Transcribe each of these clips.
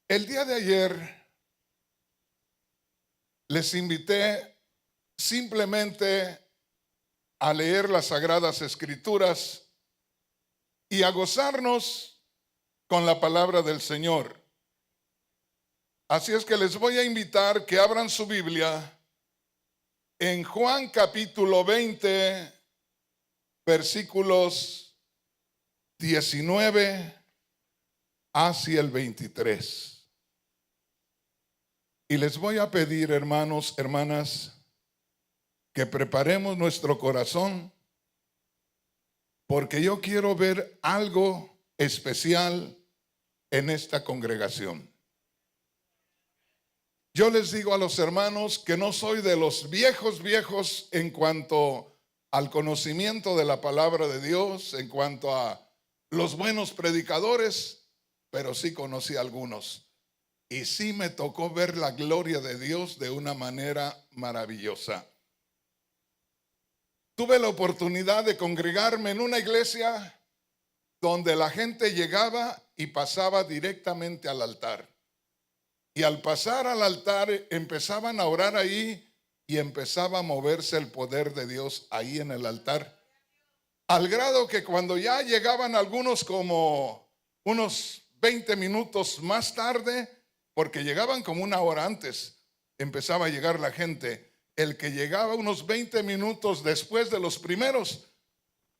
El día de ayer les invité simplemente a leer las Sagradas Escrituras y a gozarnos con la palabra del Señor. Así es que les voy a invitar que abran su Biblia en Juan capítulo 20, versículos 19 hacia el 23. Y les voy a pedir, hermanos, hermanas, que preparemos nuestro corazón, porque yo quiero ver algo especial en esta congregación. Yo les digo a los hermanos que no soy de los viejos en cuanto al conocimiento de la palabra de Dios, en cuanto a los buenos predicadores, pero sí conocí a algunos. Y sí me tocó ver la gloria de Dios de una manera maravillosa. Tuve la oportunidad de congregarme en una iglesia donde la gente llegaba y pasaba directamente al altar. Y al pasar al altar empezaban a orar ahí y empezaba a moverse el poder de Dios ahí en el altar. Al grado que cuando ya llegaban algunos como unos 20 minutos más tarde, porque llegaban como una hora antes, empezaba a llegar la gente. El que llegaba unos 20 minutos después de los primeros,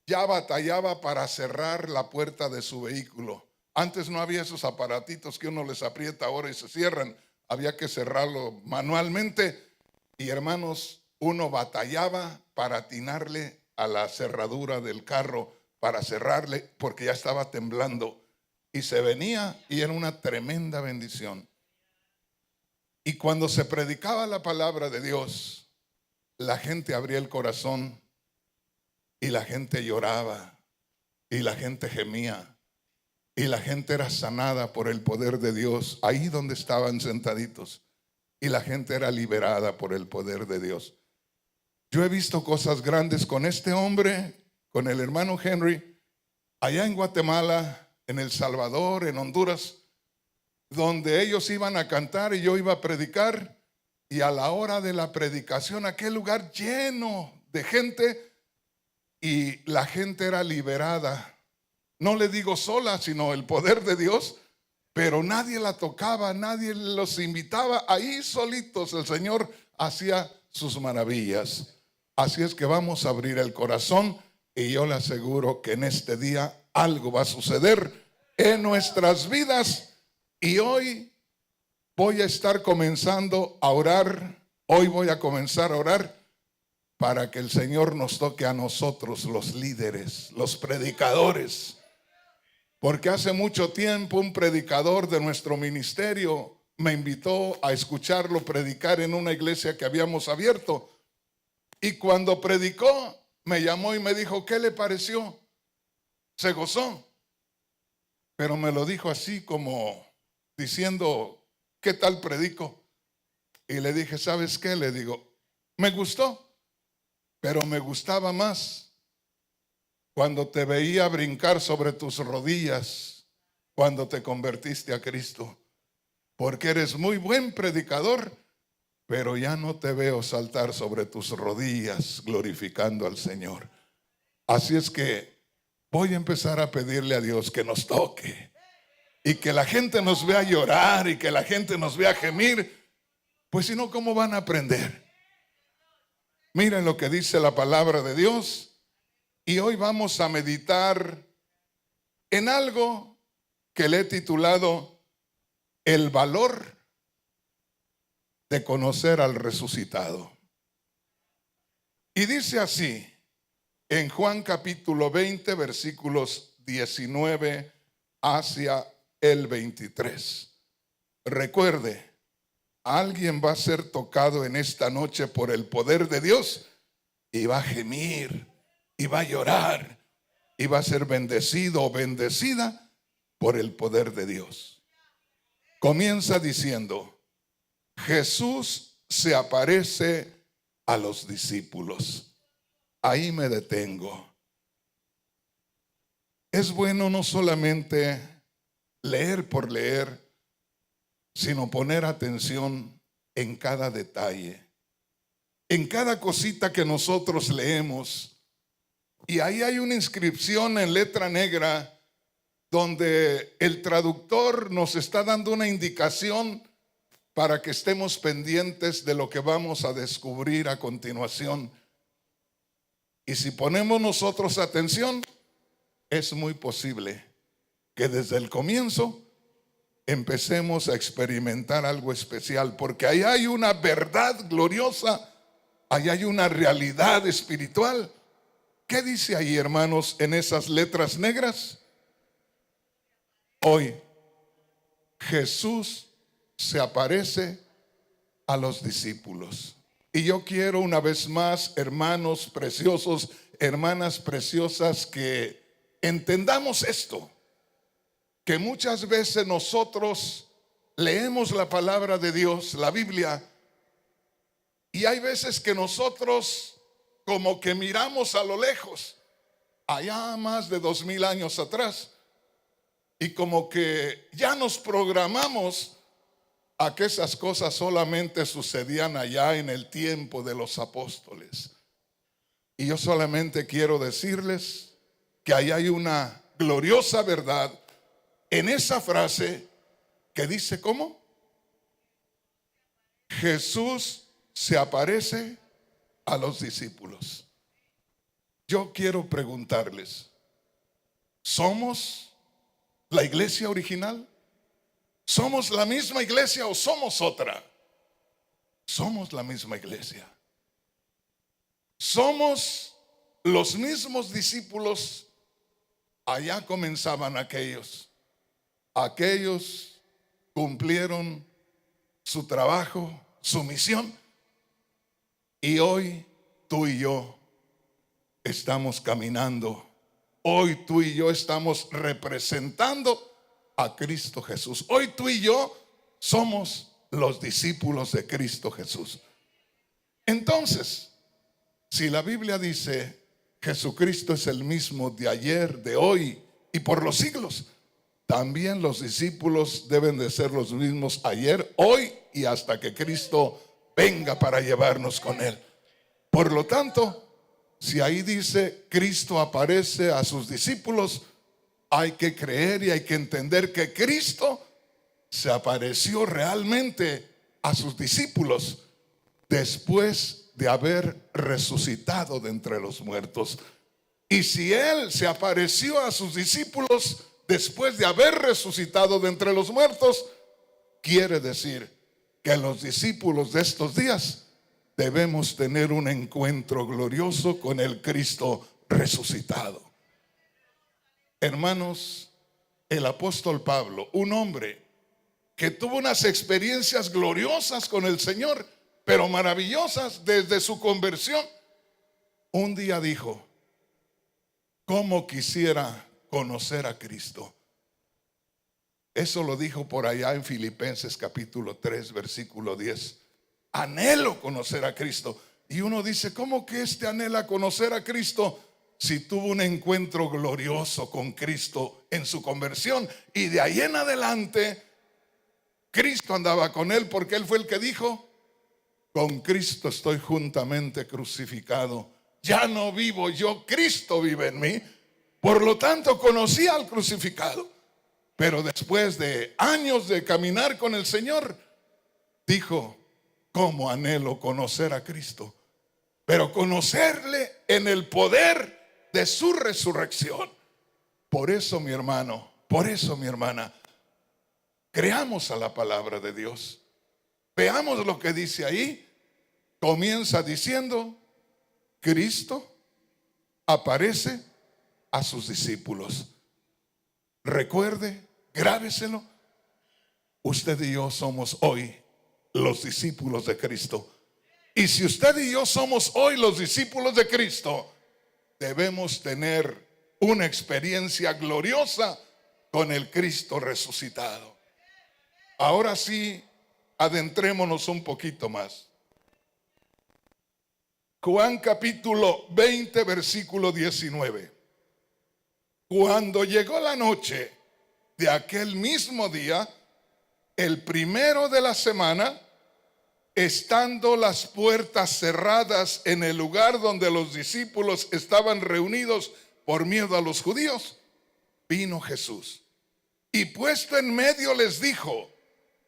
ya batallaba para cerrar la puerta de su vehículo. Antes no había esos aparatitos que uno les aprieta ahora y se cierran. Había que cerrarlo manualmente. Y hermanos, uno batallaba para atinarle a la cerradura del carro, para cerrarle, porque ya estaba temblando. Y se venía y era una tremenda bendición. Y cuando se predicaba la palabra de Dios, la gente abría el corazón y la gente lloraba y la gente gemía. Y la gente era sanada por el poder de Dios, ahí donde estaban sentaditos. Y la gente era liberada por el poder de Dios. Yo he visto cosas grandes con este hombre, con el hermano Henry, allá en Guatemala, en El Salvador, en Honduras, donde ellos iban a cantar y yo iba a predicar. Y a la hora de la predicación, aquel lugar lleno de gente, y la gente era liberada. No le digo sola, sino el poder de Dios, pero nadie la tocaba, nadie los invitaba. Ahí solitos el Señor hacía sus maravillas. Así es que vamos a abrir el corazón y yo le aseguro que en este día algo va a suceder en nuestras vidas. Y hoy voy a estar comenzando a orar. Hoy voy a comenzar a orar para que el Señor nos toque a nosotros, los líderes, los predicadores. Porque hace mucho tiempo un predicador de nuestro ministerio me invitó a escucharlo predicar en una iglesia que habíamos abierto. Y cuando predicó, me llamó y me dijo, ¿qué le pareció? Se gozó. Pero me lo dijo así como diciendo, ¿qué tal predico? Y le dije, ¿sabes qué? Le digo, me gustó, pero me gustaba más cuando te veía brincar sobre tus rodillas cuando te convertiste a Cristo, porque eres muy buen predicador, pero ya no te veo saltar sobre tus rodillas glorificando al Señor. Así es que voy a empezar a pedirle a Dios que nos toque y que la gente nos vea llorar y que la gente nos vea gemir, pues si no, ¿cómo van a aprender? Miren lo que dice la palabra de Dios. Y hoy vamos a meditar en algo que le he titulado el valor de conocer al resucitado. Y dice así, en Juan capítulo 20, versículos 19 hacia el 23. Recuerde, alguien va a ser tocado en esta noche por el poder de Dios y va a gemir, y va a llorar, y va a ser bendecido o bendecida por el poder de Dios. Comienza diciendo, Jesús se aparece a los discípulos. Ahí me detengo. Es bueno no solamente leer por leer, sino poner atención en cada detalle, en cada cosita que nosotros leemos. Y ahí hay una inscripción en letra negra donde el traductor nos está dando una indicación para que estemos pendientes de lo que vamos a descubrir a continuación. Y si ponemos nosotros atención, es muy posible que desde el comienzo empecemos a experimentar algo especial, porque ahí hay una verdad gloriosa, ahí hay una realidad espiritual. ¿Qué dice ahí, hermanos, en esas letras negras? Hoy Jesús se aparece a los discípulos. Y yo quiero una vez más, hermanos preciosos, hermanas preciosas, que entendamos esto, que muchas veces nosotros leemos la palabra de Dios, la Biblia, y hay veces que nosotros como que miramos a lo lejos, allá más de 2000 años atrás, y como que ya nos programamos a que esas cosas solamente sucedían allá en el tiempo de los apóstoles. Y yo solamente quiero decirles que ahí hay una gloriosa verdad en esa frase que dice, ¿cómo? Jesús se aparece a los discípulos. Yo quiero preguntarles, ¿somos la iglesia original? ¿Somos la misma iglesia o somos otra? Somos la misma iglesia. Somos los mismos discípulos. Allá comenzaban aquellos. Aquellos cumplieron su trabajo, su misión. Y hoy tú y yo estamos caminando. Hoy tú y yo estamos representando a Cristo Jesús. Hoy tú y yo somos los discípulos de Cristo Jesús. Entonces, si la Biblia dice Jesucristo es el mismo de ayer, de hoy y por los siglos, también los discípulos deben de ser los mismos ayer, hoy y hasta que Cristo venga para llevarnos con él. Por lo tanto, si ahí dice Cristo aparece a sus discípulos, hay que creer y hay que entender que Cristo se apareció realmente a sus discípulos después de haber resucitado de entre los muertos. Y si Él se apareció a sus discípulos después de haber resucitado de entre los muertos, quiere decir que los discípulos de estos días debemos tener un encuentro glorioso con el Cristo resucitado. Hermanos, el apóstol Pablo, un hombre que tuvo unas experiencias gloriosas con el Señor, pero maravillosas desde su conversión, un día dijo, ¿cómo quisiera conocer a Cristo? Eso lo dijo por allá en Filipenses capítulo 3, versículo 10. Anhelo conocer a Cristo. Y uno dice, ¿cómo que anhela conocer a Cristo? Si tuvo un encuentro glorioso con Cristo en su conversión, y de ahí en adelante Cristo andaba con él, porque él fue el que dijo, con Cristo estoy juntamente crucificado, ya no vivo yo, Cristo vive en mí. Por lo tanto conocía al crucificado, pero después de años de caminar con el Señor, dijo, cómo anhelo conocer a Cristo, pero conocerle en el poder de su resurrección. Por eso, mi hermano, por eso, mi hermana, creamos a la palabra de Dios. Veamos lo que dice ahí. Comienza diciendo, Cristo aparece a sus discípulos. Recuerde, grábeselo. Usted y yo somos hoy los discípulos de Cristo. Y si usted y yo somos hoy los discípulos de Cristo, debemos tener una experiencia gloriosa con el Cristo resucitado. Ahora sí, adentrémonos un poquito más. Juan capítulo 20, versículo 19. Cuando llegó la noche de aquel mismo día, el primero de la semana, estando las puertas cerradas en el lugar donde los discípulos estaban reunidos por miedo a los judíos, vino Jesús y puesto en medio les dijo: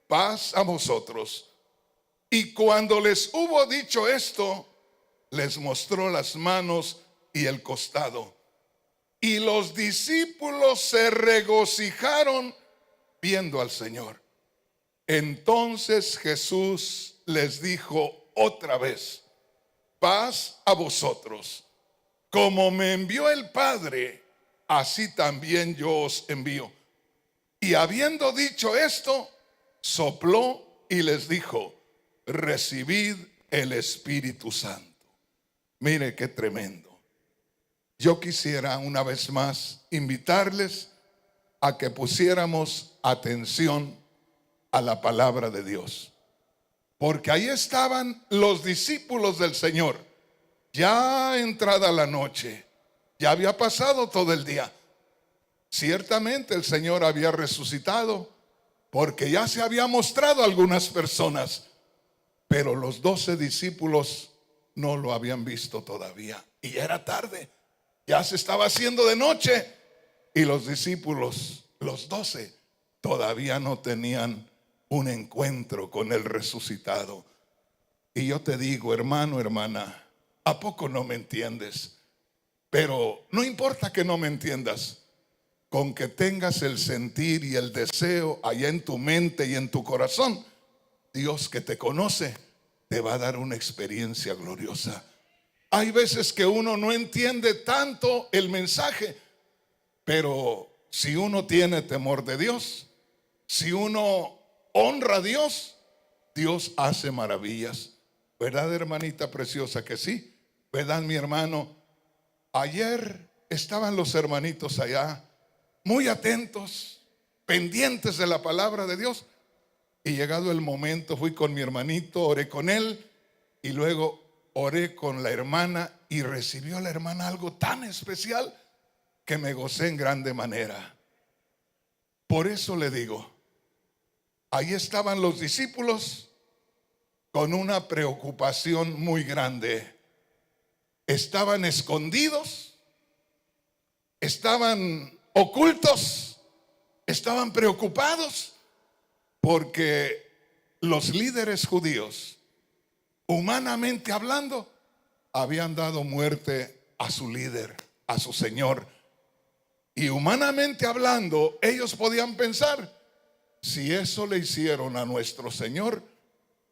paz a vosotros. Y cuando les hubo dicho esto, les mostró las manos y el costado. Y los discípulos se regocijaron viendo al Señor. Entonces Jesús les dijo otra vez: paz a vosotros. Como me envió el Padre, así también yo os envío. Y habiendo dicho esto, sopló y les dijo: recibid el Espíritu Santo. Mire qué tremendo. Yo quisiera una vez más invitarles a que pusiéramos atención a la palabra de Dios, porque ahí estaban los discípulos del Señor, ya entrada la noche, ya había pasado todo el día. Ciertamente el Señor había resucitado, porque ya se había mostrado a algunas personas, pero los 12 discípulos no lo habían visto todavía, y ya era tarde, ya se estaba haciendo de noche, y los discípulos, los 12, todavía no tenían un encuentro con el resucitado. Y yo te digo, hermano, hermana, ¿a poco no me entiendes? Pero no importa que no me entiendas, con que tengas el sentir y el deseo allá en tu mente y en tu corazón, Dios que te conoce te va a dar una experiencia gloriosa. Hay veces que uno no entiende tanto el mensaje, pero si uno tiene temor de Dios, si uno honra a Dios, Dios hace maravillas. ¿Verdad, hermanita preciosa, que sí? ¿Verdad, mi hermano? Ayer estaban los hermanitos allá, muy atentos, pendientes de la palabra de Dios. Y llegado el momento, fui con mi hermanito, oré con él, y luego oré con la hermana, y recibió la hermana algo tan especial que me gocé en grande manera. Por eso le digo, ahí estaban los discípulos con una preocupación muy grande. Estaban escondidos, estaban ocultos, estaban preocupados, porque los líderes judíos, humanamente hablando, habían dado muerte a su líder, a su Señor. Y humanamente hablando, ellos podían pensar: si eso le hicieron a nuestro Señor,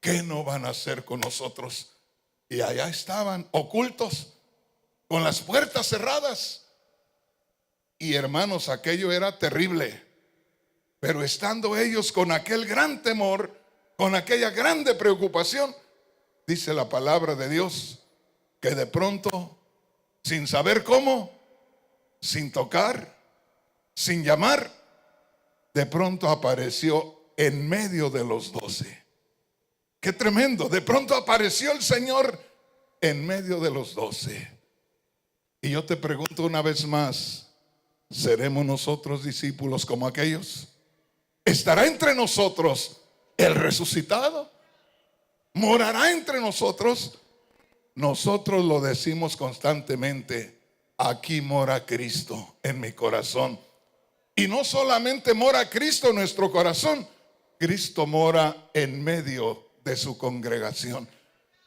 ¿qué no van a hacer con nosotros? Y allá estaban ocultos, con las puertas cerradas. Y hermanos, aquello era terrible. Pero estando ellos con aquel gran temor, con aquella grande preocupación, dice la palabra de Dios que de pronto, sin saber cómo, sin tocar, sin llamar, de pronto apareció en medio de los 12. Qué tremendo. De pronto apareció el Señor en medio de los 12. Y yo te pregunto una vez más: ¿seremos nosotros discípulos como aquellos? ¿Estará entre nosotros el resucitado? ¿Morará entre nosotros? Nosotros lo decimos constantemente: aquí mora Cristo en mi corazón. Y no solamente mora Cristo en nuestro corazón, Cristo mora en medio de su congregación.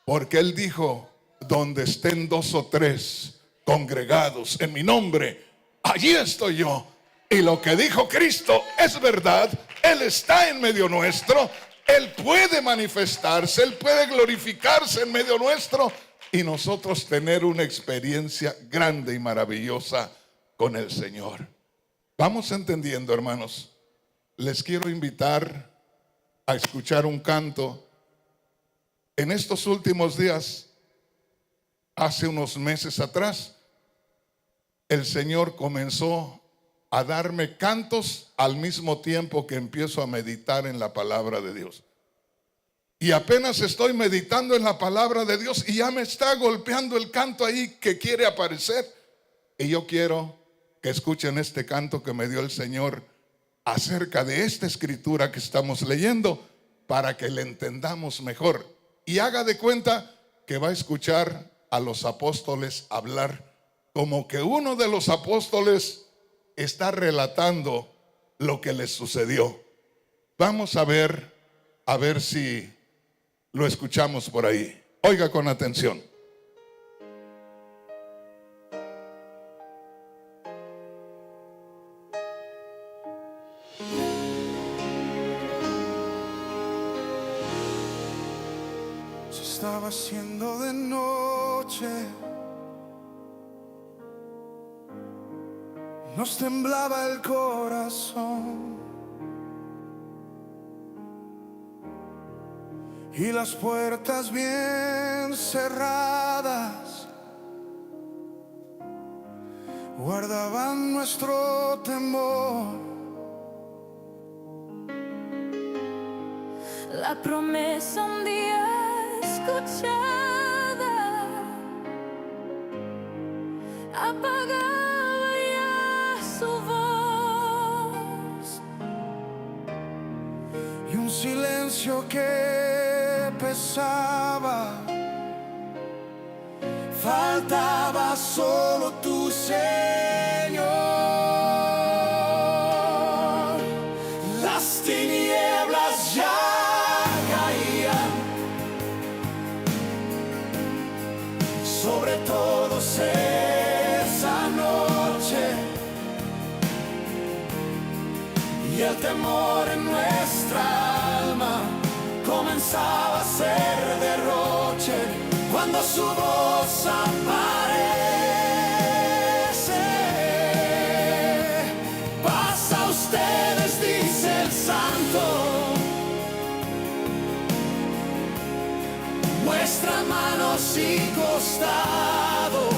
Porque Él dijo: donde estén 2 o 3 congregados en mi nombre, allí estoy yo. Y lo que dijo Cristo es verdad. Él está en medio nuestro. Él puede manifestarse, Él puede glorificarse en medio nuestro, y nosotros tener una experiencia grande y maravillosa con el Señor. Vamos entendiendo, hermanos. Les quiero invitar a escuchar un canto. En estos últimos días, hace unos meses atrás, el Señor comenzó a darme cantos al mismo tiempo que empiezo a meditar en la palabra de Dios. Y apenas estoy meditando en la palabra de Dios y ya me está golpeando el canto ahí que quiere aparecer. Y yo quiero que escuchen este canto que me dio el Señor acerca de esta escritura que estamos leyendo para que la entendamos mejor. Y haga de cuenta que va a escuchar a los apóstoles hablar, como que uno de los apóstoles está relatando lo que les sucedió. Vamos a ver si lo escuchamos por ahí. Oiga con atención. Se estaba haciendo de noche, nos temblaba el corazón y las puertas bien cerradas guardaban nuestro temor. La promesa un día escuchada apagaba ya su voz, Y un silencio que pesaba, faltaba solo tu Señor. Las tinieblas ya caían sobre todos esa noche, y el temor en nuestra alma comenzaba a ser derroche cuando su voz aparece. Paz a ustedes, dice el santo, muestra manos y costado,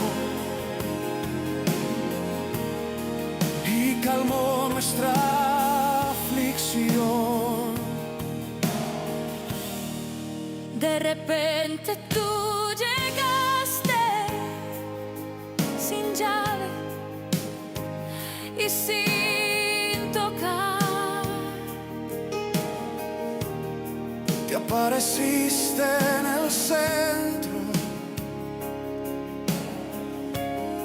y calmó nuestra aflicción. de repente tú llegaste sin llave y sin tocar. Te apareciste en el centro,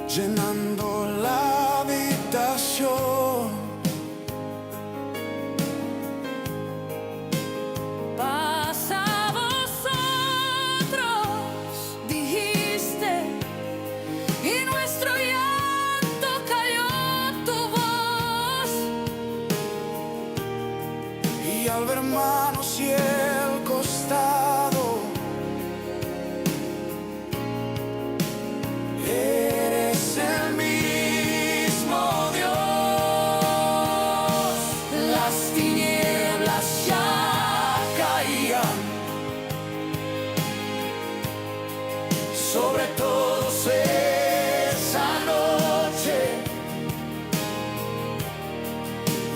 llenando la habitación. Paz a vosotros, dijiste, y nuestro llanto cayó tu voz. Y al ver manos y el costado, eres el mismo Dios. Las tinieblas ya caían sobre todos esa noche,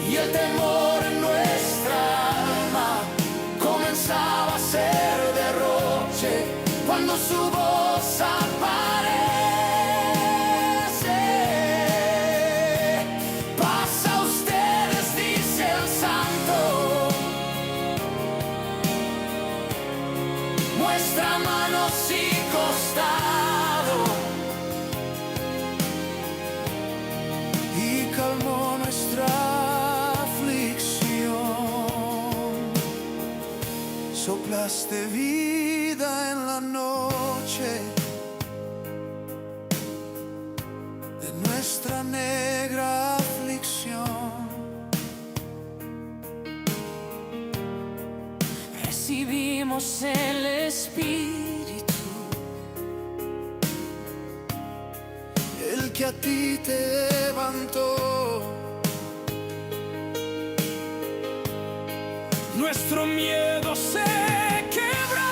y el temor en nuestra alma comenzaba a ser derroche cuando su voz aparece. Paz a ustedes, dice el santo, muestra manos y costado, y calmó nuestra aflicción. Soplaste vida en la noche de nuestra negra aflicción. Recibimos el Espíritu, El que a ti te levantó. Nuestro miedo se quebraba,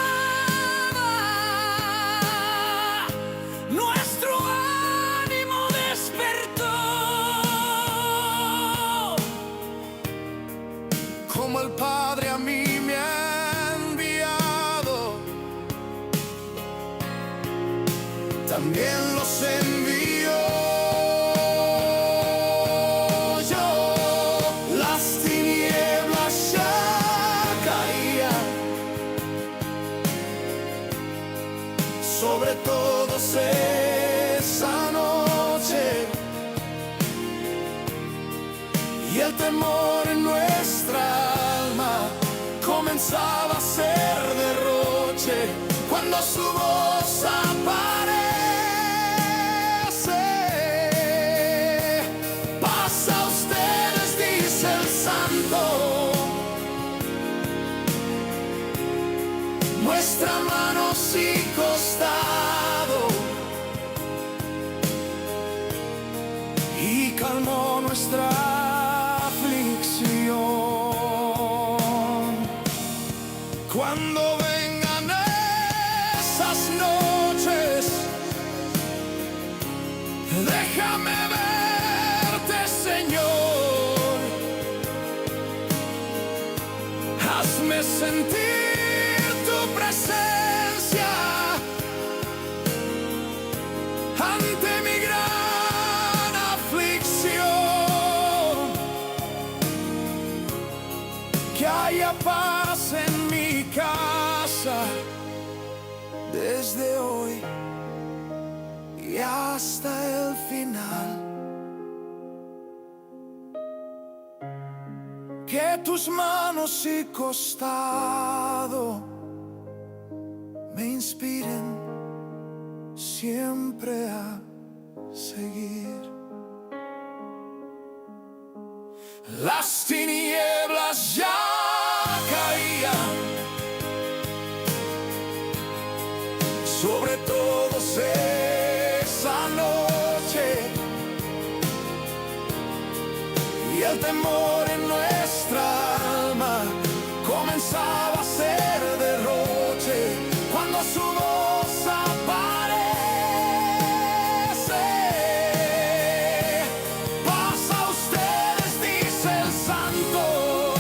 nuestro ánimo despertó, como el Padre a mí me ha enviado, también los envío yo. Las el temor en nuestra alma comenzaba a ser derroche cuando su voz aparece. Paz a ustedes, dice el santo, muestra manos y costado, y calmó nuestra aflicción. Cuando vengan esas noches, déjame verte, Señor, hazme sentir tu presencia ante mi gran aflicción. Que haya paz en mi casa desde hoy y hasta el final. Que tus manos y costado me inspiren siempre a seguir. Las tinieblas ya caían sobre todos esa noche, y el temor en nuestra alma comenzaba a ser derroche cuando su voz aparece. Paz a ustedes, dice el santo,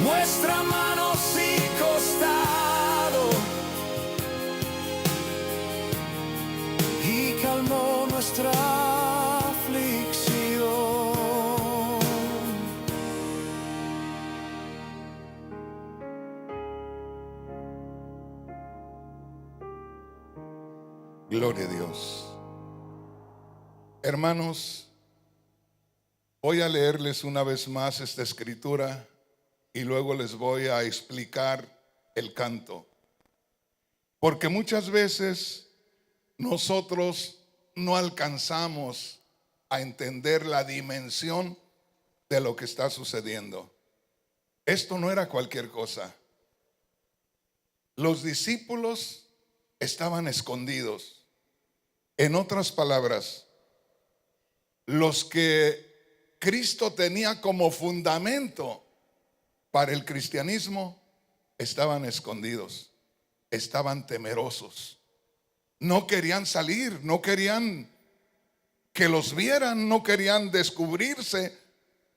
muestra manos y costado, y calmó nuestra aflicción. Gloria a Dios. Hermanos, voy a leerles una vez más esta escritura y luego les voy a explicar el canto. Porque muchas veces nosotros no alcanzamos a entender la dimensión de lo que está sucediendo. Esto no era cualquier cosa. Los discípulos estaban escondidos. En otras palabras, los que Cristo tenía como fundamento para el cristianismo estaban escondidos, estaban temerosos. No querían salir, no querían que los vieran, no querían descubrirse,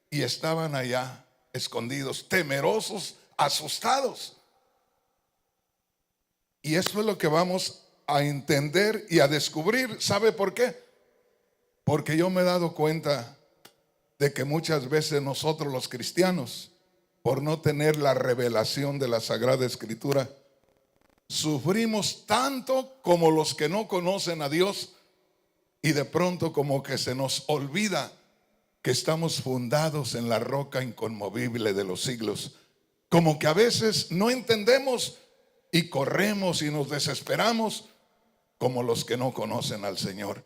y estaban allá escondidos, temerosos, asustados. Y eso es lo que vamos a entender y a descubrir. ¿Sabe por qué? Porque yo me he dado cuenta de que muchas veces nosotros los cristianos, por no tener la revelación de la Sagrada Escritura, sufrimos tanto como los que no conocen a Dios, y de pronto como que se nos olvida que estamos fundados en la roca inconmovible de los siglos. Como que a veces no entendemos y corremos y nos desesperamos como los que no conocen al Señor.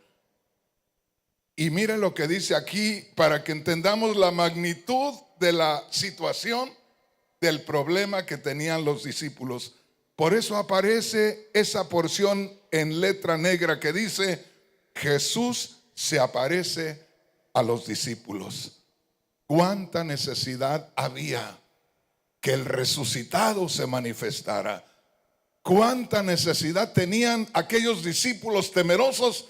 Y miren lo que dice aquí para que entendamos la magnitud de la situación, del problema que tenían los discípulos. Por eso aparece esa porción en letra negra que dice: Jesús se aparece a los discípulos. Cuánta necesidad había que el resucitado se manifestara. Cuánta necesidad tenían aquellos discípulos temerosos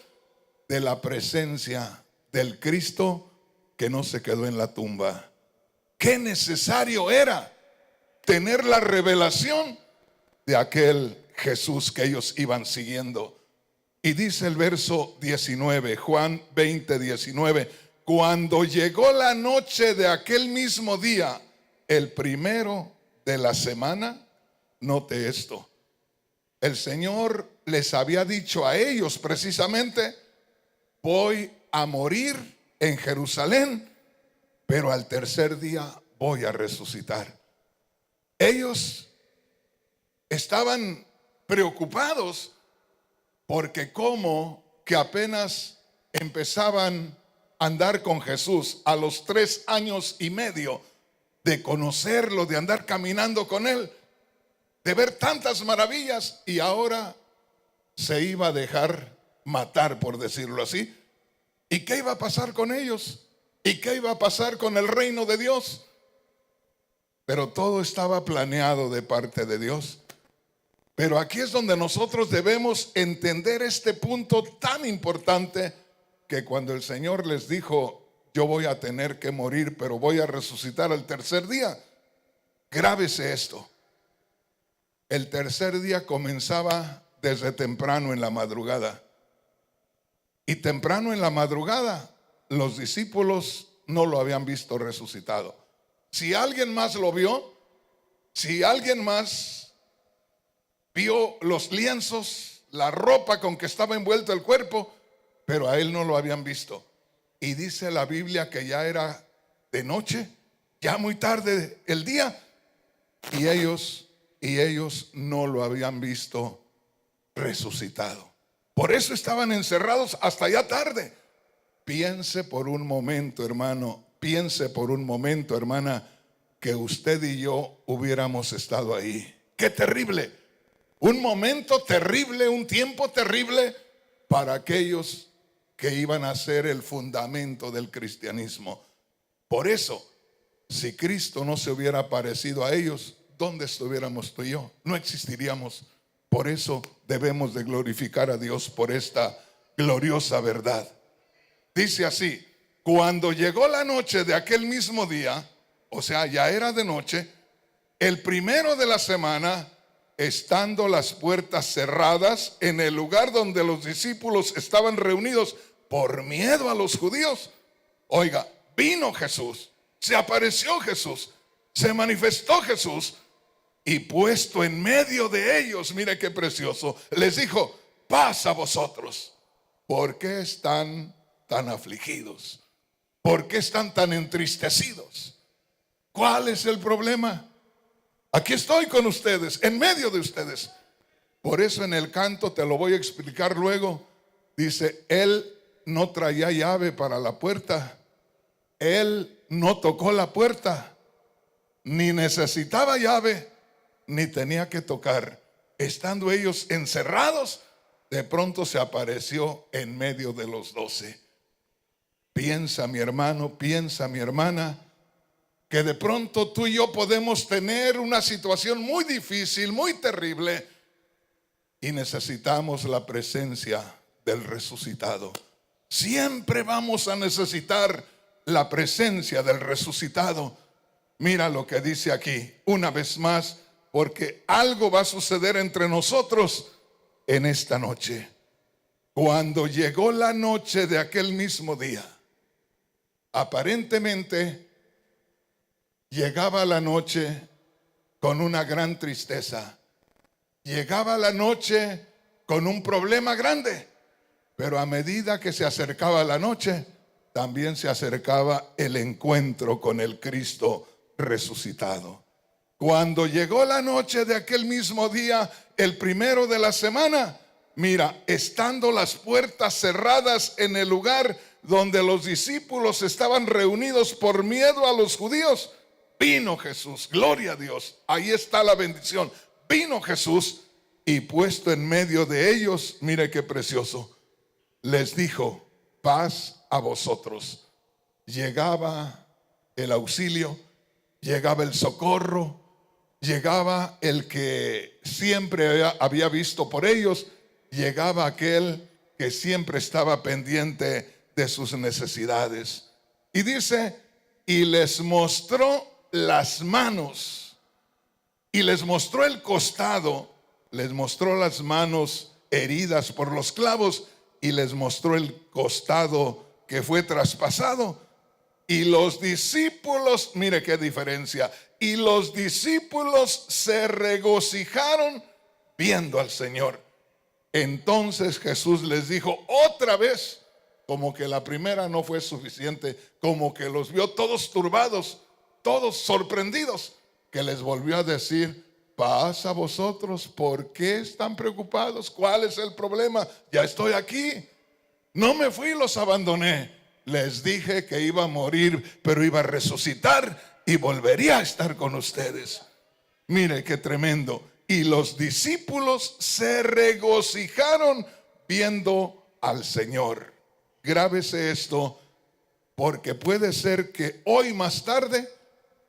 de la presencia del Cristo que no se quedó en la tumba. Qué necesario era tener la revelación de aquel Jesús que ellos iban siguiendo. Y dice el verso 19, Juan 20, 19: cuando llegó la noche de aquel mismo día, el primero de la semana, note esto, el Señor les había dicho a ellos precisamente: voy a morir en Jerusalén, pero al tercer día voy a resucitar. Ellos estaban preocupados porque como que apenas empezaban a andar con Jesús a los 3 años y medio de conocerlo, de andar caminando con él, de ver tantas maravillas, y ahora se iba a dejar matar, por decirlo así. ¿Y qué iba a pasar con ellos? ¿Y qué iba a pasar con el reino de Dios? Pero todo estaba planeado de parte de Dios. Pero aquí es donde nosotros debemos entender este punto tan importante, que cuando el Señor les dijo: yo voy a tener que morir, pero voy a resucitar al tercer día, grábese esto. El tercer día comenzaba desde temprano en la madrugada. Y temprano en la madrugada los discípulos no lo habían visto resucitado. Si alguien más lo vio, si alguien más vio los lienzos, la ropa con que estaba envuelto el cuerpo, pero a él no lo habían visto. Y dice la Biblia que ya era de noche, ya muy tarde el día, y ellos no lo habían visto resucitado. Por eso estaban encerrados hasta ya tarde. Piense por un momento, hermano, piense por un momento, hermana, que usted y yo hubiéramos estado ahí. ¡Qué terrible! Un momento terrible, un tiempo terrible para aquellos que iban a ser el fundamento del cristianismo. Por eso, si Cristo no se hubiera aparecido a ellos, ¿dónde estuviéramos tú y yo? No existiríamos. Por eso debemos de glorificar a Dios por esta gloriosa verdad. Dice así: cuando llegó la noche de aquel mismo día, o sea, ya era de noche, el primero de la semana, estando las puertas cerradas en el lugar donde los discípulos estaban reunidos por miedo a los judíos, oiga, vino Jesús, se apareció Jesús, se manifestó Jesús, y puesto en medio de ellos, mire qué precioso, les dijo: paz a vosotros. ¿Por qué están tan afligidos? ¿Por qué están tan entristecidos? ¿Cuál es el problema? Aquí estoy con ustedes, en medio de ustedes. Por eso en el canto, te lo voy a explicar luego, dice: él no traía llave para la puerta, él no tocó la puerta, ni necesitaba llave, ni tenía que tocar. Estando ellos encerrados, de pronto se apareció en medio de los 12. Piensa, mi hermano, piensa, mi hermana, que de pronto tú y yo podemos tener una situación muy difícil, muy terrible, y necesitamos la presencia del resucitado. Siempre vamos a necesitar la presencia del resucitado. Mira lo que dice aquí, una vez más, porque algo va a suceder entre nosotros en esta noche. Cuando llegó la noche de aquel mismo día, aparentemente llegaba la noche con una gran tristeza, llegaba la noche con un problema grande, pero a medida que se acercaba la noche, también se acercaba el encuentro con el Cristo resucitado. Cuando llegó la noche de aquel mismo día, el primero de la semana, mira, estando las puertas cerradas en el lugar donde los discípulos estaban reunidos por miedo a los judíos, vino Jesús. Gloria a Dios. Ahí está la bendición. Vino Jesús y puesto en medio de ellos, mire qué precioso, les dijo: paz a vosotros. Llegaba el auxilio, llegaba el socorro, llegaba el que siempre había visto por ellos, llegaba aquel que siempre estaba pendiente de sus necesidades. Y dice: y les mostró las manos, y les mostró el costado, les mostró las manos heridas por los clavos, y les mostró el costado que fue traspasado. Y los discípulos, mire qué diferencia, y los discípulos se regocijaron viendo al Señor. Entonces Jesús les dijo otra vez: como que la primera no fue suficiente, como que los vio todos turbados, todos sorprendidos, que les volvió a decir: paz a vosotros, ¿por qué están preocupados? ¿Cuál es el problema? Ya estoy aquí, no me fui y los abandoné. Les dije que iba a morir, pero iba a resucitar y volvería a estar con ustedes. Mire qué tremendo. Y los discípulos se regocijaron viendo al Señor. Grábese esto, porque puede ser que hoy más tarde,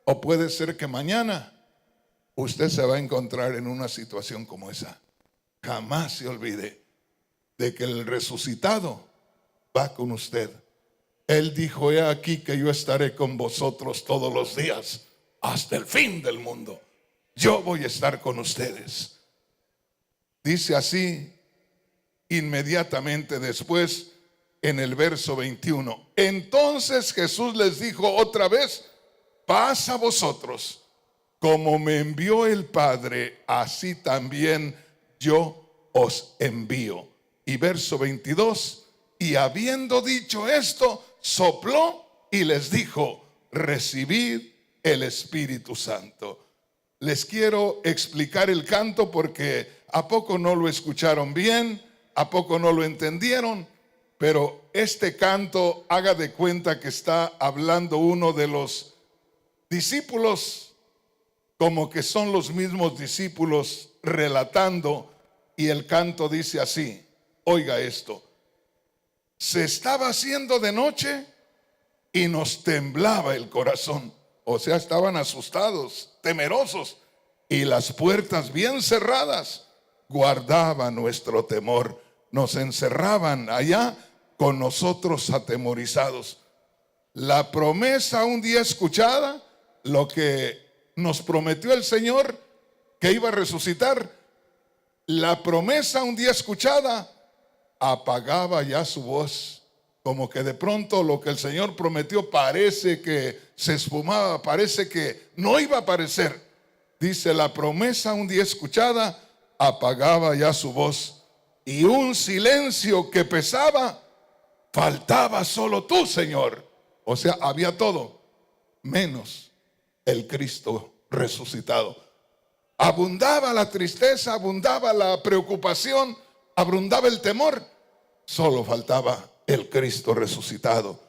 o puede ser que mañana, usted se va a encontrar en una situación como esa. Jamás se olvide de que el resucitado va con usted. Él dijo: he aquí que yo estaré con vosotros todos los días hasta el fin del mundo. Yo voy a estar con ustedes. Dice así inmediatamente después en el verso 21. Entonces Jesús les dijo otra vez: paz a vosotros. Como me envió el Padre, así también yo os envío. Y verso 22, y habiendo dicho esto, sopló y les dijo: recibid el Espíritu Santo. Les quiero explicar el canto porque ¿a poco no lo escucharon bien? ¿A poco no lo entendieron? Pero este canto, haga de cuenta que está hablando uno de los discípulos, como que son los mismos discípulos relatando, y el canto dice así, oiga esto: se estaba haciendo de noche y nos temblaba el corazón. O sea, estaban asustados, temerosos, y las puertas bien cerradas guardaban nuestro temor. Nos encerraban allá con nosotros atemorizados. La promesa un día escuchada, lo que nos prometió el Señor, que iba a resucitar, la promesa un día escuchada apagaba ya su voz. Como que de pronto lo que el Señor prometió parece que se esfumaba, parece que no iba a aparecer. Dice: la promesa un día escuchada apagaba ya su voz, y un silencio que pesaba. Faltaba solo tú, Señor. O sea, había todo menos el Cristo resucitado. Abundaba la tristeza, abundaba la preocupación, abundaba el temor. Solo faltaba el Cristo resucitado.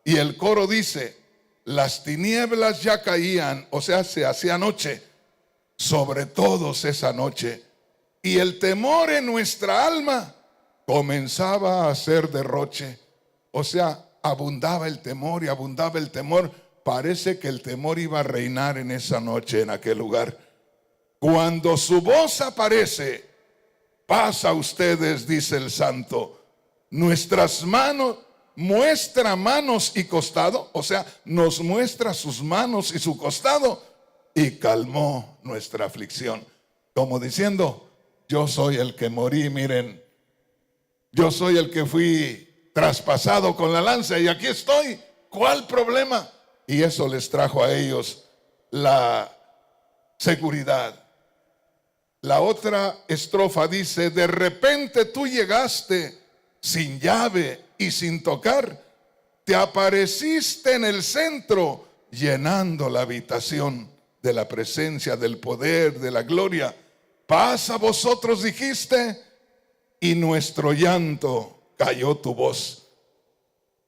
Y el coro dice: las tinieblas ya caían, o sea, se hacía noche sobre todos esa noche, y el temor en nuestra alma comenzaba a hacer derroche. O sea, abundaba el temor y abundaba el temor. Parece que el temor iba a reinar en esa noche, en aquel lugar. Cuando su voz aparece: paz a ustedes, dice el santo. Nuestras manos, muestra manos y costado, o sea, nos muestra sus manos y su costado, y calmó nuestra aflicción. Como diciendo: yo soy el que morí, miren, yo soy el que fui traspasado con la lanza y aquí estoy. ¿Cuál problema? Y eso les trajo a ellos la seguridad. La otra estrofa dice: de repente tú llegaste sin llave y sin tocar, te apareciste en el centro, llenando la habitación de la presencia, del poder, de la gloria. Paz a vosotros, dijiste, y nuestro llanto cayó tu voz.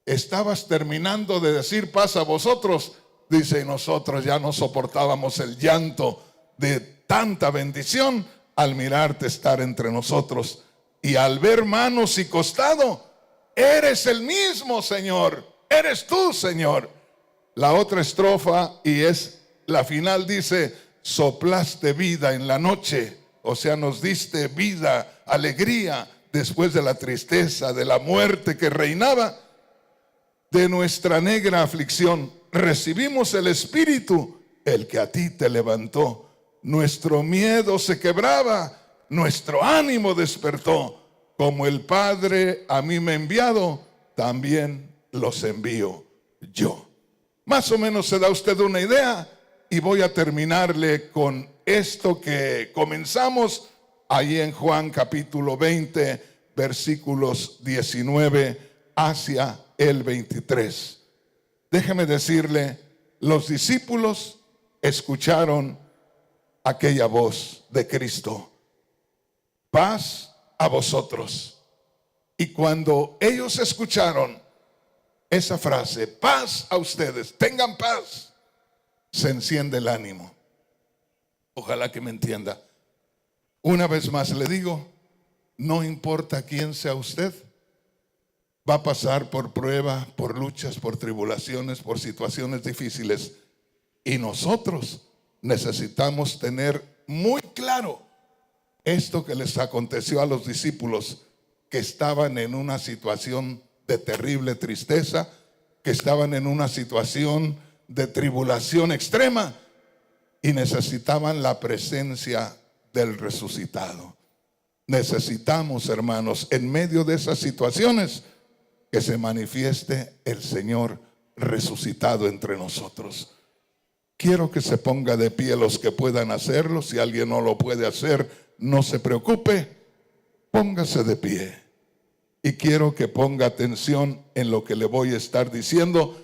Estabas terminando de decir paz a vosotros, dice, y nosotros ya no soportábamos el llanto de tanta bendición al mirarte estar entre nosotros. Y al ver manos y costado, eres el mismo, Señor, eres tú, Señor. La otra estrofa, y es la final, dice: soplaste vida en la noche, o sea, nos diste vida, alegría, después de la tristeza, de la muerte que reinaba, de nuestra negra aflicción. Recibimos el Espíritu, el que a ti te levantó. Nuestro miedo se quebraba, nuestro ánimo despertó. Como el Padre a mí me ha enviado, también los envío yo. Más o menos se da usted una idea, y voy a terminarle con esto que comenzamos ahí en Juan capítulo 20, versículos 19 hacia el 23. Déjeme decirle, los discípulos escucharon aquella voz de Cristo: paz a vosotros. Y cuando ellos escucharon esa frase, paz a ustedes, tengan paz, se enciende el ánimo. Ojalá que me entienda. Una vez más le digo, no importa quién sea usted, va a pasar por prueba, por luchas, por tribulaciones, por situaciones difíciles. Y nosotros necesitamos tener muy claro esto que les aconteció a los discípulos, que estaban en una situación de terrible tristeza, que estaban en una situación de tribulación extrema y necesitaban la presencia del resucitado. Necesitamos, hermanos, en medio de esas situaciones, que se manifieste el Señor resucitado entre nosotros. Quiero que se ponga de pie los que puedan hacerlo. Si alguien no lo puede hacer, no se preocupe, póngase de pie. Y quiero que ponga atención en lo que le voy a estar diciendo,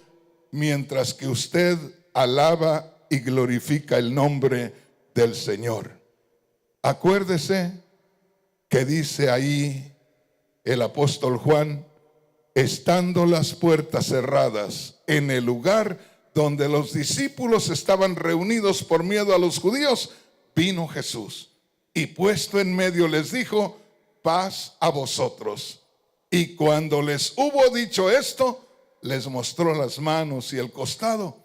mientras que usted alaba y glorifica el nombre del Señor. Acuérdese que dice ahí el apóstol Juan: estando las puertas cerradas en el lugar donde los discípulos estaban reunidos por miedo a los judíos, vino Jesús y puesto en medio les dijo: paz a vosotros. Y cuando les hubo dicho esto, les mostró las manos y el costado.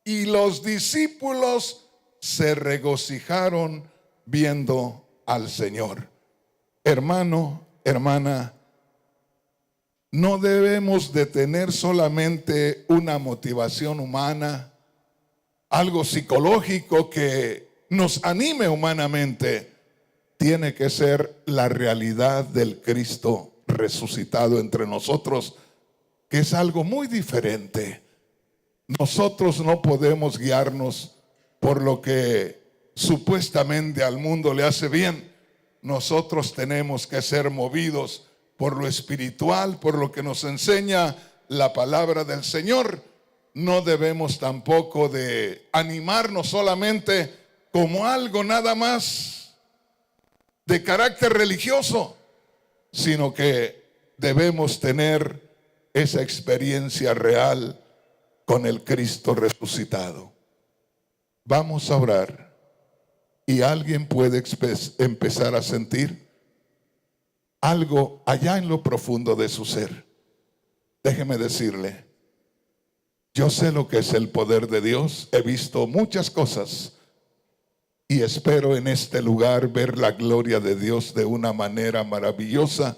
Y los discípulos se regocijaron viendo al Señor. Hermano, hermana, no debemos de tener solamente una motivación humana, algo psicológico que nos anime humanamente. Tiene que ser la realidad del Cristo resucitado entre nosotros, que es algo muy diferente. Nosotros no podemos guiarnos por lo que supuestamente al mundo le hace bien. Nosotros tenemos que ser movidos por lo espiritual, por lo que nos enseña la palabra del Señor. No debemos tampoco de animarnos solamente como algo nada más de carácter religioso, sino que debemos tener esa experiencia real con el Cristo resucitado. Vamos a orar y alguien puede empezar a sentir algo allá en lo profundo de su ser. Déjeme decirle, yo sé lo que es el poder de Dios, he visto muchas cosas y espero en este lugar ver la gloria de Dios de una manera maravillosa,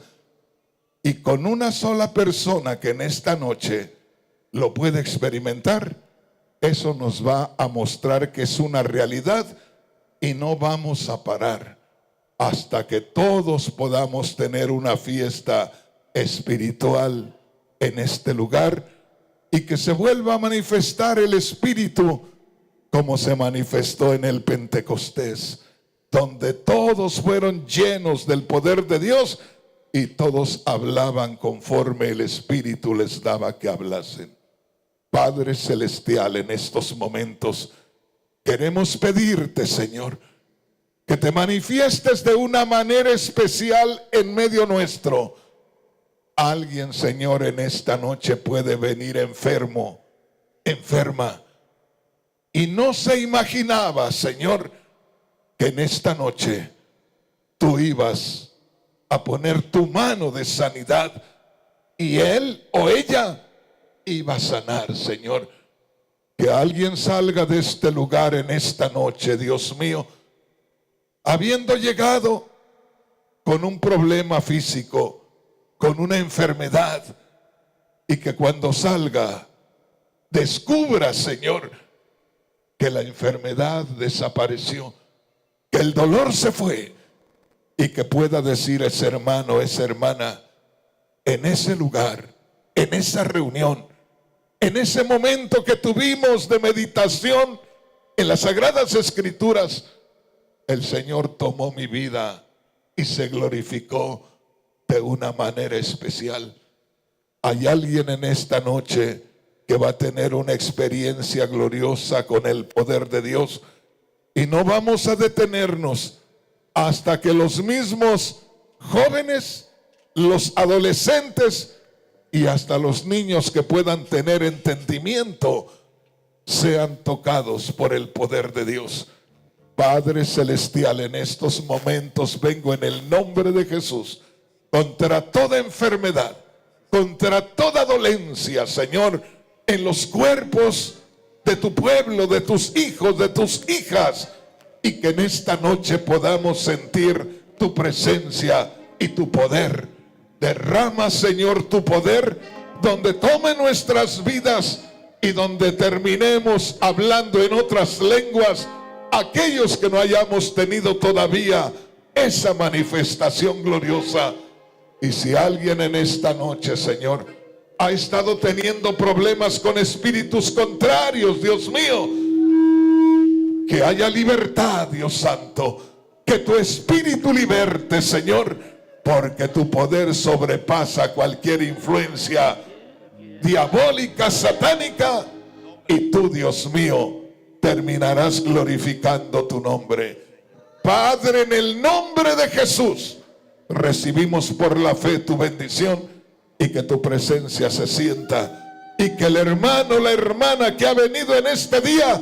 y con una sola persona que en esta noche lo puede experimentar, eso nos va a mostrar que es una realidad, y no vamos a parar hasta que todos podamos tener una fiesta espiritual en este lugar y que se vuelva a manifestar el Espíritu como se manifestó en el Pentecostés, donde todos fueron llenos del poder de Dios y todos hablaban conforme el Espíritu les daba que hablasen. Padre Celestial, en estos momentos queremos pedirte, Señor, que te manifiestes de una manera especial en medio nuestro. Alguien, Señor, en esta noche puede venir enfermo, enferma, y no se imaginaba, Señor, que en esta noche tú ibas a poner tu mano de sanidad y él o ella iba a sanar, Señor. Que alguien salga de este lugar en esta noche, Dios mío, habiendo llegado con un problema físico, con una enfermedad, y que cuando salga descubra, Señor, que la enfermedad desapareció, que el dolor se fue, y que pueda decir ese hermano, esa hermana, en ese lugar, en esa reunión, en ese momento que tuvimos de meditación en las Sagradas Escrituras, el Señor tomó mi vida y se glorificó de una manera especial. Hay alguien en esta noche que va a tener una experiencia gloriosa con el poder de Dios. Y no vamos a detenernos hasta que los mismos jóvenes, los adolescentes y hasta los niños que puedan tener entendimiento sean tocados por el poder de Dios. Padre Celestial, en estos momentos vengo en el nombre de Jesús contra toda enfermedad, contra toda dolencia, Señor, en los cuerpos de tu pueblo, de tus hijos, de tus hijas, y que en esta noche podamos sentir tu presencia y tu poder. Derrama, Señor, tu poder donde tome nuestras vidas y donde terminemos hablando en otras lenguas, aquellos que no hayamos tenido todavía esa manifestación gloriosa. Y si alguien en esta noche, Señor, ha estado teniendo problemas con espíritus contrarios, Dios mío, que haya libertad, Dios Santo, que tu espíritu liberte, Señor, porque tu poder sobrepasa cualquier influencia diabólica, satánica, y tú, Dios mío, terminarás glorificando tu nombre. Padre, en el nombre de Jesús, recibimos por la fe tu bendición y que tu presencia se sienta y que el hermano, la hermana que ha venido en este día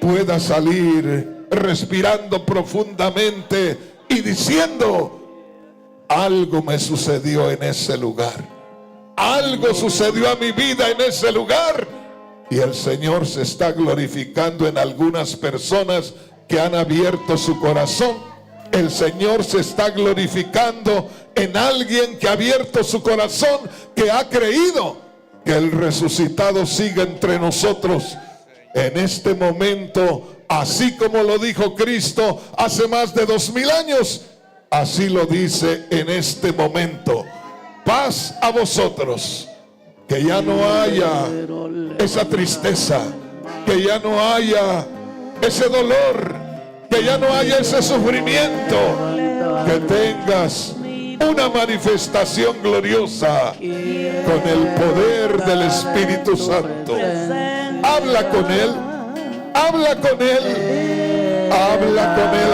pueda salir respirando profundamente y diciendo: algo me sucedió en ese lugar, algo sucedió a mi vida en ese lugar, y el Señor se está glorificando en algunas personas que han abierto su corazón. El Señor se está glorificando en alguien que ha abierto su corazón, que ha creído que el resucitado sigue entre nosotros en este momento, así como lo dijo Cristo hace más de 2000 años. Así lo dice en este momento. Paz a vosotros. Que ya no haya esa tristeza, que ya no haya ese dolor, que ya no haya ese sufrimiento. Que tengas una manifestación gloriosa con el poder del Espíritu Santo. Habla con Él, habla con Él, habla con Él.